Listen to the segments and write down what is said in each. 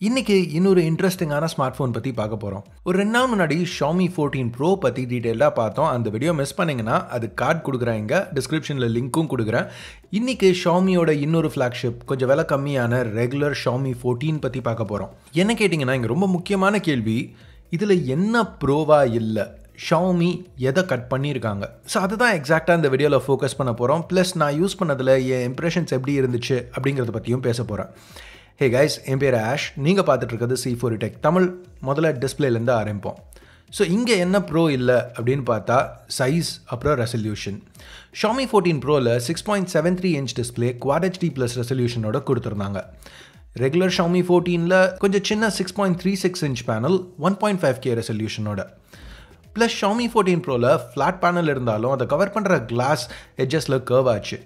இன்னைக்கு இன்னொரு இன்ட்ரெஸ்டிங்கான ஸ்மார்ட் ஃபோன் பற்றி பார்க்க போகிறோம். ஒரு 2 நாள் முன்னாடி Xiaomi 14 Pro பற்றி டீட்டெயிலாக பார்த்தோம். அந்த வீடியோ மிஸ் பண்ணிங்கன்னா அது கார்டு கொடுக்குறேன், இங்கே டிஸ்கிரிப்ஷனில் லிங்க்கும் கொடுக்குறேன். இன்றைக்கி ஷாமியோட இன்னொரு ஃப்ளாக்ஷிப் கொஞ்சம் விலை கம்மியான ரெகுலர் Xiaomi 14 பற்றி பார்க்க போகிறோம். என்ன கேட்டிங்கன்னா இங்கே ரொம்ப முக்கியமான கேள்வி, இதில் என்ன ப்ரோவா இல்லை, Xiaomi எதை கட் பண்ணியிருக்காங்க. ஸோ அதுதான் எக்ஸாக்டாக இந்த வீடியோவில் ஃபோக்கஸ் பண்ண போகிறோம். ப்ளஸ் நான் யூஸ் பண்ணதில் என் இம்ப்ரெஷன்ஸ் எப்படி இருந்துச்சு அப்படிங்கிறத பற்றியும் பேச போகிறேன். ஹே கைஸ், என் பேர் ஆஷ், நீங்கள் பார்த்துட்ருக்கிறது C4 Tech தமிழ். முதல்ல டிஸ்பிளேலேருந்து ஆரம்பிப்போம். ஸோ இங்கே என்ன ப்ரோ இல்லை அப்படின்னு பார்த்தா சைஸ், அப்புறம் ரெசல்யூஷன். Xiaomi 14 Proவில் 6.73 inch display Quad HD plus ரெசல்யூஷனோட கொடுத்துருந்தாங்க. ரெகுலர் Xiaomi 14ல் கொஞ்சம் சின்ன 6.36 இன்ச் பேனல் 1.5K ரெசல்யூஷனோட. ப்ளஸ் Xiaomi 14 Proவில் ஃப்ளாட் பேனல் இருந்தாலும் அதை கவர் பண்ணுற கிளாஸ் எட்ஜஸில் கர்வ் ஆச்சு.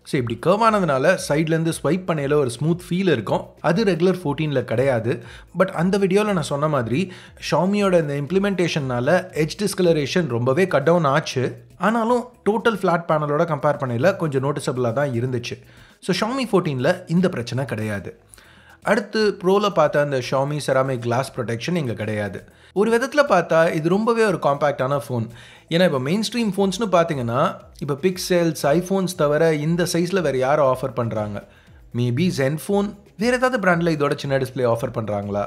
ஸோ இப்படி கர்வ் ஆனதுனால சைட்லேருந்து ஸ்வைப் பண்ணையில் ஒரு ஸ்மூத் ஃபீல் இருக்கும். அது ரெகுலர் 14ல் கிடையாது. பட் அந்த வீடியோவில் நான் சொன்ன மாதிரி Xiaomiயோட இந்த இம்ப்ளிமெண்டேஷனால் எட்ஜ் டிஸ்கலரேஷன் ரொம்பவே கட் டவுன் ஆச்சு. ஆனாலும் டோட்டல் ஃப்ளாட் பேனலோட கம்பேர் பண்ணையில் கொஞ்சம் நோட்டிசபிளாக தான் இருந்துச்சு. ஸோ Xiaomi 14ல் இந்த பிரச்சனை கிடையாது. அடுத்து ப்ரோவில் பார்த்தா அந்த Xiaomi செராமிக் கிளாஸ் ப்ரொடெக்ஷன் இங்கே கிடையாது. ஒரு விதத்தில் பார்த்தா இது ரொம்பவே ஒரு காம்பேக்டான ஃபோன். ஏன்னா இப்போ மெயின் ஸ்ட்ரீம் ஃபோன்ஸ்னு பார்த்தீங்கன்னா இப்போ பிக்செல்ஸ், ஐஃபோன்ஸ் தவிர இந்த சைஸில் வேறு யாரும் ஆஃபர் பண்ணுறாங்க? மேபி Zenfone, வேறு ஏதாவது பிராண்டில் இதோட சின்ன டிஸ்பிளே ஆஃபர் பண்ணுறாங்களா?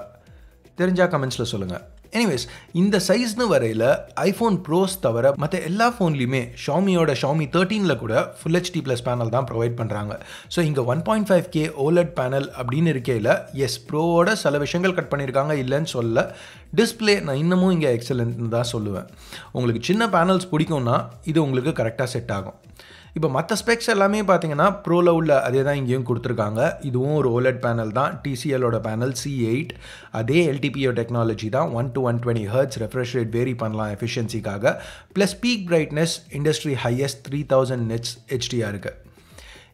தெரிஞ்சால் கமெண்ட்ஸில் சொல்லுங்கள். எனிவேஸ், இந்த சைஸ்னு வரையில் ஐஃபோன் ப்ரோஸ் தவிர மற்ற எல்லா ஃபோன்லையுமே Xiaomiயோட Xiaomi 13ல் கூட Full HD ப்ளஸ் பேனல் தான் ப்ரொவைட் பண்ணுறாங்க. ஸோ இங்கே 1.5K OLED பேனல் அப்படின்னு இருக்கையில் எஸ், ப்ரோவோட சில விஷயங்கள் கட் பண்ணியிருக்காங்க, இல்லைன்னு சொல்ல. டிஸ்பிளே நான் இன்னமும் இங்கே எக்ஸலண்ட்னு தான் சொல்லுவேன். உங்களுக்கு சின்ன பேனல்ஸ் பிடிக்கும்னா இது உங்களுக்கு கரெக்டாக செட் ஆகும். இப்போ மற்ற ஸ்பெக்ஸ் எல்லாமே பார்த்தீங்கன்னா ப்ரோவில் உள்ள அதே தான் இங்கேயும் கொடுத்துருக்காங்க. இதுவும் ஒரு OLED பேனல் தான், TCLோட பேனல் C8. அதே LTPO டெக்னாலஜி தான், 1 to 120 Hz refresh rate vary பண்ணலாம் எஃபிஷியன்சிக்காக. Plus peak brightness industry highest 3000 nits HDR இருக்குது.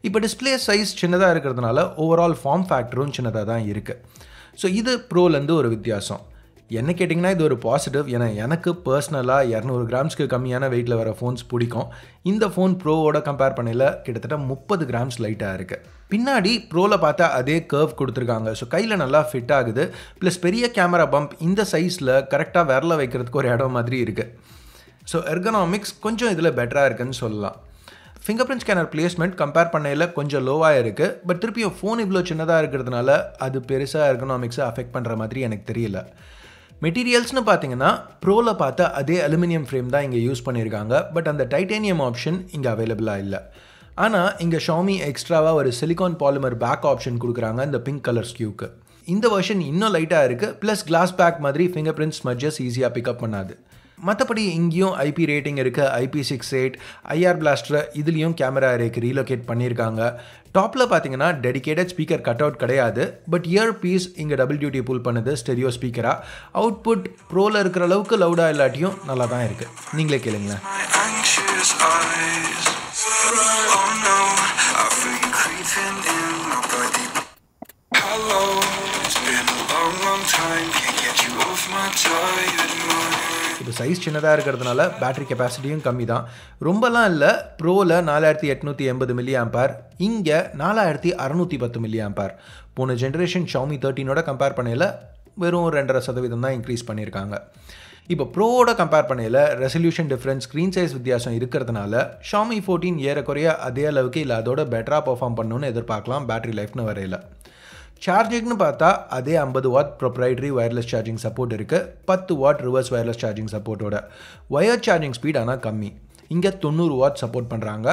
இப்போ டிஸ்பிளே சைஸ் சின்னதாக இருக்கிறதுனால ஓவரால் ஃபார்ம் ஃபேக்டரும் சின்னதாக தான் இருக்குது. ஸோ இது ப்ரோலேருந்து ஒரு வித்தியாசம். என்ன கேட்டிங்கன்னா இது ஒரு பாசிட்டிவ். ஏன்னா எனக்கு பர்சனலாக 200 கிராம்ஸ்க்கு கம்மியான வெயிட்டில் வர ஃபோன்ஸ் பிடிக்கும். இந்த ஃபோன் ப்ரோவோட கம்பேர் பண்ணையில் கிட்டத்தட்ட 30 கிராம்ஸ் லைட்டாக இருக்குது. பின்னாடி ப்ரோவில் பார்த்தா அதே கர்வ் கொடுத்துருக்காங்க. ஸோ கையில் நல்லா ஃபிட் ஆகுது. ப்ளஸ் பெரிய கேமரா பம்ப் இந்த சைஸில் கரெக்டாக விரல வைக்கிறதுக்கு ஒரு இடம் மாதிரி இருக்குது. ஸோ எர்கனாமிக்ஸ் கொஞ்சம் இதில் பெட்டராக இருக்குன்னு சொல்லலாம். Finger print scanner placement compare பண்ணையில் கொஞ்சம் லோவாக இருக்குது. பட் திருப்பியும் ஃபோன் இவ்வளோ சின்னதாக இருக்கிறதுனால அது பெருசாக எர்கனாமிக்ஸை அஃபெக்ட் பண்ணுற மாதிரி எனக்கு தெரியல. மெட்டீரியல்ஸ்னு பார்த்தீங்கன்னா ப்ரோவில் பார்த்தா அதே அலுமினியம் ஃப்ரேம் தான் இங்கே யூஸ் பண்ணியிருக்காங்க. பட் அந்த டைட்டேனியம் ஆப்ஷன் இங்கே அவைலபிளாக இல்லை. ஆனால் இங்கே Xiaomi எக்ஸ்ட்ராவாக ஒரு சிலிகான் பாலிமர் பேக் ஆப்ஷன் கொடுக்குறாங்க இந்த பிங்க் கலர் ஸ்கியூக்கு. இந்த வெர்ஷன் இன்னும் லைட்டாக இருக்குது. ப்ளஸ் கிளாஸ் பேக் மாதிரி ஃபிங்கர் பிரிண்ட் ஸ்மட்ஜஸ் ஈஸியாக பிக்கப் பண்ணாது. மற்றபடி இங்கேயும் IP ரேட்டிங் இருக்குது, IP68 IR பிளாஸ்டர். இதுலேயும் கேமரா அரேக்கு ரீலோகேட் பண்ணியிருக்காங்க. டாப்பில் பார்த்தீங்கன்னா டெடிகேட்டட் ஸ்பீக்கர் கட் அவுட் கிடையாது. பட் இயர் பீஸ் இங்கே டபுள் டியூட்டி புல் பண்ணுது ஸ்டெரியோ ஸ்பீக்கராக. அவுட்புட் ப்ரோவில் இருக்கிற அளவுக்கு லவுடாக இல்லாட்டியும் நல்லா தான் இருக்குது. நீங்களே கேளுங்களேன். இப்போ சைஸ் சின்னதாக இருக்கிறதுனால பேட்டரி கெப்பாசிட்டியும் கம்மி தான். ரொம்பலாம் இல்லை. ப்ரோவில் 4880 mAh, இங்கே 4610 mAh. போன ஜென்ரேஷன் Xiaomi 13ஓட கம்பேர் பண்ணையில் வெறும் 2.5% தான் இன்க்ரீஸ் பண்ணியிருக்காங்க. இப்போ ப்ரோவோட கம்பேர் பண்ணையில் ரெசல்யூஷன் டிஃப்ரென்ஸ், ஸ்க்ரீன் சைஸ் வித்தியாசம் இருக்கிறதுனால Xiaomi 14 ஏறக்குறைய அதே அளவுக்கு இல்லை அதோட பெட்டராக பெர்ஃபார்ம் பண்ணணும்னு எதிர்பார்க்கலாம் பேட்டரி லைஃப்னு வரையில். சார்ஜிங்னு பார்த்தா அதே 50 watt proprietary wireless charging support இருக்குது. 10 வாட் ரிவர்ஸ் வயர்லெஸ் சார்ஜிங் சப்போர்ட்டோட. ஒயர் சார்ஜிங் ஸ்பீட் ஆனால் கம்மி. இங்கே 90 வாட் சப்போர்ட் பண்ணுறாங்க.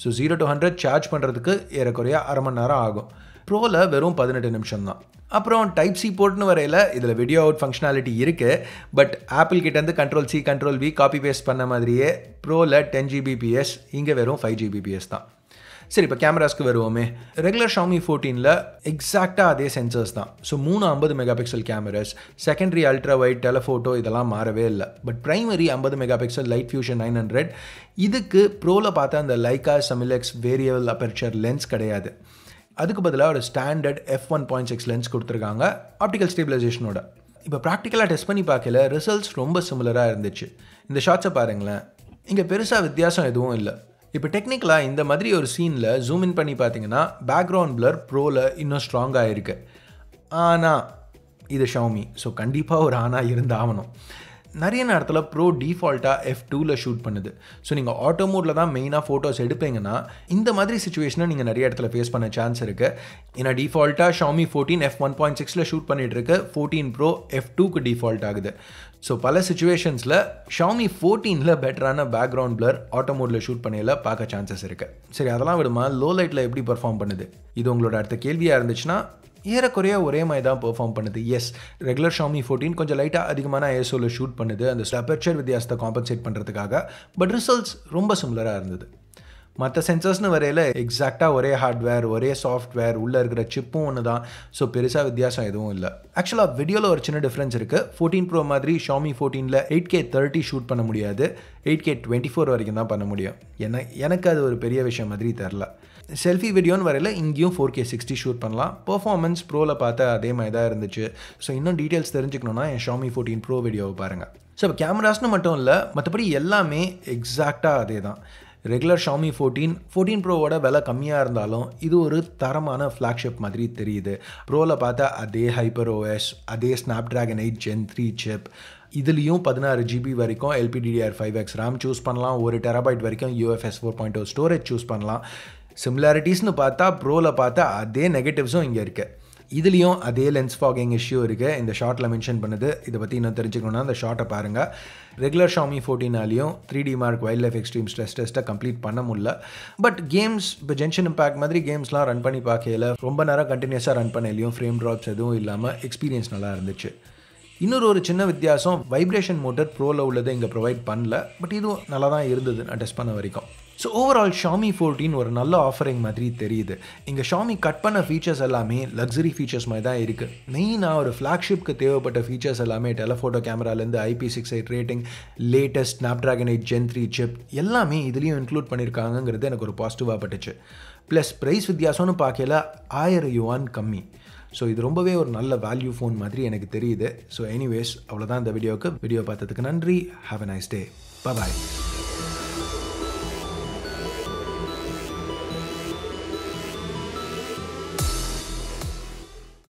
ஸோ 0 to 100 சார்ஜ் பண்ணுறதுக்கு ஏறக்குறைய அரை மணி நேரம் ஆகும். ப்ரோவில் வெறும் 18 நிமிஷம் தான். அப்புறம் டைப் சி போர்ட்னு வரையில் இதில் வீடியோ அவுட் ஃபங்க்ஷனாலிட்டி இருக்குது. பட் ஆப்பிள் கிட்டேருந்து Ctrl+C Ctrl+V காப்பி பேஸ்ட் பண்ண மாதிரியே ப்ரோவில் 10 Gbps, இங்கே வெறும் 5 Gbps தான். சரி, இப்போ கேமராஸ்க்கு வருவோமே. ரெகுலர் Xiaomi 14ல் எக்ஸாக்டாக அதே சென்சர்ஸ் தான். So 3 50 megapixel cameras, secondary ultra wide, telephoto இதெல்லாம் மாறவே இல்லை. But primary 50 megapixel light fusion 900. இதுக்கு ப்ரோவில் பார்த்தா அந்த லைக்கா சமிலெக்ஸ் வேரியபிள் அப்பர்ச்சர் லென்ஸ் கிடையாது. அதுக்கு பதிலாக ஒரு ஸ்டாண்டர்ட் f1.6 லென்ஸ் கொடுத்துருக்காங்க ஆப்டிக்கல் ஸ்டேபிளைசேஷனோட. இப்போ ப்ராக்டிக்கலாக டெஸ்ட் பண்ணி பார்க்கல ரிசல்ட்ஸ் ரொம்ப சிமிலராக இருந்துச்சு. இந்த ஷாட்ஸை பாருங்களேன், இங்கே பெருசாக வித்தியாசம் எதுவும் இல்லை. இப்போ டெக்னிக்கலாக இந்த மாதிரி ஒரு சீனில் ஜூம் இன் பண்ணி பார்த்தீங்கன்னா பேக்ரவுண்ட் பிளர் ப்ரோவில் இன்னும் ஸ்ட்ராங்காக இருக்குது. ஆனால் இது Xiaomi. ஸோ கண்டிப்பாக ஒரு ஆனாக இருந்து ஆகணும். நிறைய நேரத்தில் ப்ரோ டிஃபால்ட்டாக F2ல ஷூட் பண்ணுது. ஸோ நீங்கள் ஆட்டோ மோடில் தான் மெயினாக ஃபோட்டோஸ் எடுப்பீங்கன்னா இந்த மாதிரி சுச்சுவேஷனை நீங்கள் நிறைய இடத்துல ஃபேஸ் பண்ண சான்ஸ் இருக்குது. ஏன்னா டிஃபால்ட்டாக Xiaomi 14 F1.6ல ஷூட் பண்ணிகிட்ருக்கு, 14 Pro F2க்கு டிஃபால்ட் ஆகுது. ஸோ பல சுச்சுவேஷன்ஸில் Xiaomi 14ல பெட்டரான பேக்ரவுண்ட் பிளர் ஆட்டோ மோடில் ஷூட் பண்ணையில் பார்க்க சான்சஸ் இருக்குது. சரி, அதெல்லாம் விடுமா, லோ லைட்டில் எப்படி பெர்ஃபார்ம் பண்ணுது? இது உங்களோட அடுத்த கேள்வியாக இருந்துச்சுன்னா ஏறக்குறைய ஒரே மாதிரி தான் பெர்ஃபார்ம் பண்ணுது. எஸ், ரெகுலர் Xiaomi 14 கொஞ்சம் லைட்டாக அதிகமான ISOவில் ஷூட் பண்ணுது அந்த அபர்ச்சர் வித்தியாசத்தை காம்பன்சேட் பண்ணுறதுக்காக. பட் ரிசல்ட்ஸ் ரொம்ப சிமிலராக இருந்தது. மற்ற சென்சர்ஸ்னு வரையில் எக்ஸாக்டாக ஒரே ஹார்ட்வேர், ஒரே சாஃப்ட்வேர், உள்ளே இருக்கிற சிப்பும் ஒன்று தான். ஸோ பெருசாக வித்தியாசம் எதுவும் இல்லை. ஆக்சுவலாக வீடியோவில் ஒரு சின்ன டிஃப்ரென்ஸ் இருக்குது. 14 Pro மாதிரி Xiaomi 14ல 8K 30 ஷூட் பண்ண முடியாது, 8K 24 வரைக்கும் தான் பண்ண முடியும். எனக்கு அது ஒரு பெரிய விஷயம் மாதிரி தெரில. செல்ஃபி வீடியோன்னு வரையில் இங்கேயும் 4K 60 ஷூட் பண்ணலாம். பெர்ஃபார்மன்ஸ் ப்ரோவில் பார்த்தா அதே மாதிரி தான் இருந்துச்சு. ஸோ இன்னும் டீட்டெயில்ஸ் தெரிஞ்சுக்கணுன்னா என் Xiaomi 14 Pro வீடியோவை பாருங்கள். ஸோ இப்போ கேமராஸ்னு மட்டும் இல்லை, மற்றபடி எல்லாமே எக்ஸாக்டாக அதே தான். ரெகுலர் Xiaomi 14 ப்ரோவோட விலை கம்மியாக இருந்தாலும் இது ஒரு தரமான ஃப்ளாக்ஷிப் மாதிரி தெரியுது. ப்ரோவில் பார்த்தா அதே ஹைப்பர் OS, அதே Snapdragon 8 Gen 3 சிப். இதுலேயும் 16 GB வரைக்கும் LPDDR5X RAM சூஸ் பண்ணலாம். 1 TB வரைக்கும் UFS 4.0 ஸ்டோரேஜ் சூஸ் பண்ணலாம். சிமிலாரிட்டிஸ்னு பார்த்தா ப்ரோவில் பார்த்தா அதே நெகட்டிவ்ஸும் இங்கே இருக்குது. இதுலேயும் அதே லென்ஸ் ஃபாகிங் இஷ்யூ இருக்குது, இந்த ஷார்ட்டில் மென்ஷன் பண்ணுது. இதை பற்றி இன்னும் தெரிஞ்சுக்கணுன்னா அந்த ஷார்ட்டை பாருங்கள். Regular Xiaomi 14ஆலையும் 3D Mark wild life extreme stress டெஸ்ட்டை கம்ப்ளீட் பண்ண முடியல. பட் கேம்ஸ் இப்போ ஜென்ஷன் இம்பேக்ட் மாதிரி கேம்ஸ்லாம் ரன் பண்ணி பார்க்கல, ரொம்ப நேரம் கண்டினியூஸாக ரன் பண்ணலையும் ஃப்ரேம் ட்ராப்ஸ் எதுவும் இல்லாமல் எக்ஸ்பீரியன்ஸ் நல்லா இருந்துச்சு. இன்னொரு ஒரு சின்ன வித்தியாசம், வைப்ரேஷன் மோட்டர் ப்ரோவில் உள்ளதை இங்கே ப்ரொவைட் பண்ணல. பட் இதுவும் நல்லா தான் இருந்தது நான் டெஸ்ட் பண்ண வரைக்கும். ஸோ ஓவரால் Xiaomi 14 ஒரு நல்ல ஆஃபரிங் மாதிரி தெரியுது. இங்கே Xiaomi கட் பண்ண ஃபீச்சர்ஸ் எல்லாமே லக்ஸரி ஃபீச்சர்ஸ் மாதிரி தான் இருக்குது. மெயினாக ஒரு ஃப்ளாக்ஷிப்க்கு தேவைப்பட்ட ஃபீச்சர்ஸ் எல்லாமே டெலஃபோட்டோ கேமராலேருந்து IP68 rating, latest Snapdragon 8 Gen 3 chip எல்லாமே இதுலேயும் இன்க்ளூட் பண்ணியிருக்காங்கிறது எனக்கு ஒரு பாசிட்டிவாக பட்டுச்சு. ப்ளஸ் ப்ரைஸ் வித்தியாசம்னு பார்க்கல 1000 yuan கம்மி. ஸோ இது ரொம்பவே ஒரு நல்ல வேல்யூ ஃபோன் மாதிரி எனக்கு தெரியுது. ஸோ எனிவேஸ், அவ்வளோதான் இந்த வீடியோவுக்கு. வீடியோ பார்த்ததுக்கு நன்றி. Have a nice day. Bye bye.